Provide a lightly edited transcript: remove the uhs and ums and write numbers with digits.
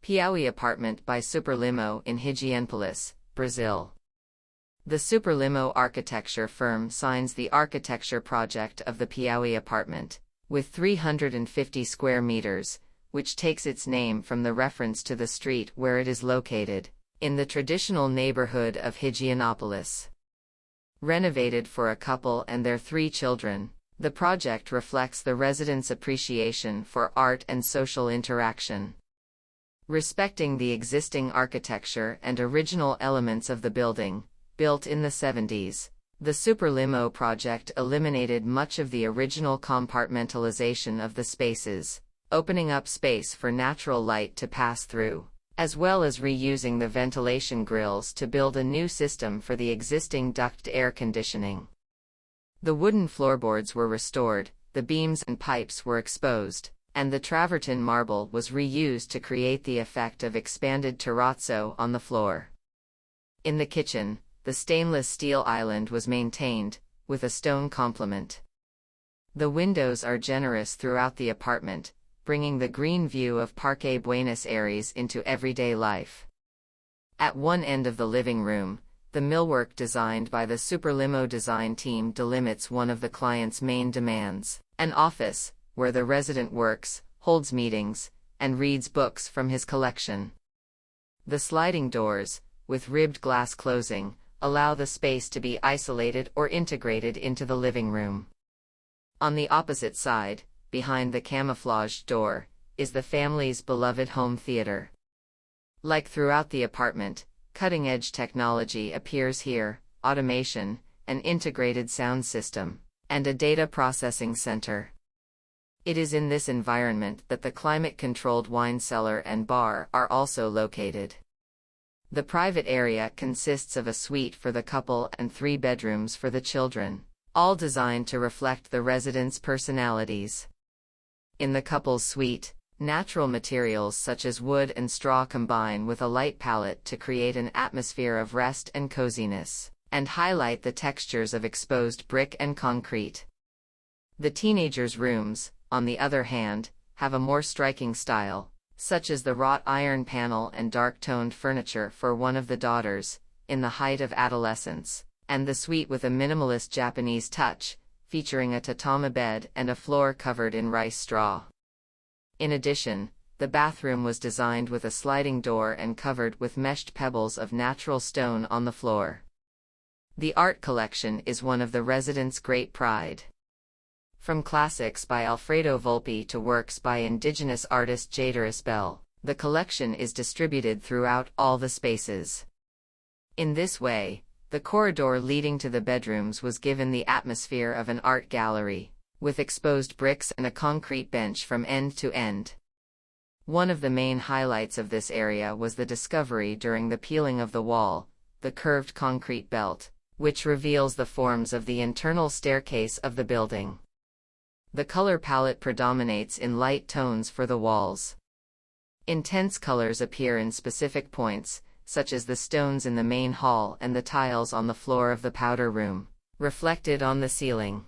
Piauí Apartment by SuperLimão in Higienópolis, Brazil. The SuperLimão architecture firm signs the architecture project of the Piauí Apartment, with 350 square meters, which takes its name from the reference to the street where it is located, in the traditional neighborhood of Higienópolis. Renovated for a couple and their 3 children, the project reflects the residents' appreciation for art and social interaction. Respecting the existing architecture and original elements of the building, built in the 70s, the SuperLimão project eliminated much of the original compartmentalization of the spaces, opening up space for natural light to pass through, as well as reusing the ventilation grills to build a new system for the existing ducted air conditioning. The wooden floorboards were restored, the beams and pipes were exposed, and the travertine marble was reused to create the effect of expanded terrazzo on the floor. In the kitchen, the stainless steel island was maintained, with a stone complement. The windows are generous throughout the apartment, bringing the green view of Parque Buenos Aires into everyday life. At one end of the living room, the millwork designed by the SuperLimão design team delimits one of the client's main demands, an office, where the resident works, holds meetings, and reads books from his collection. The sliding doors, with ribbed glass closing, allow the space to be isolated or integrated into the living room. On the opposite side, behind the camouflaged door, is the family's beloved home theater. Like throughout the apartment, cutting-edge technology appears here: automation, an integrated sound system, and a data processing center. It is in this environment that the climate-controlled wine cellar and bar are also located. The private area consists of a suite for the couple and 3 bedrooms for the children, all designed to reflect the residents' personalities. In the couple's suite, natural materials such as wood and straw combine with a light palette to create an atmosphere of rest and coziness, and highlight the textures of exposed brick and concrete. The teenagers' rooms, on the other hand, have a more striking style, such as the wrought iron panel and dark-toned furniture for one of the daughters, in the height of adolescence, and the suite with a minimalist Japanese touch, featuring a tatami bed and a floor covered in rice straw. In addition, the bathroom was designed with a sliding door and covered with meshed pebbles of natural stone on the floor. The art collection is one of the residents' great pride. From classics by Alfredo Volpi to works by indigenous artist Jadaris Bell, the collection is distributed throughout all the spaces. In this way, the corridor leading to the bedrooms was given the atmosphere of an art gallery, with exposed bricks and a concrete bench from end to end. One of the main highlights of this area was the discovery during the peeling of the wall, the curved concrete belt, which reveals the forms of the internal staircase of the building. The color palette predominates in light tones for the walls. Intense colors appear in specific points, such as the stones in the main hall and the tiles on the floor of the powder room, reflected on the ceiling.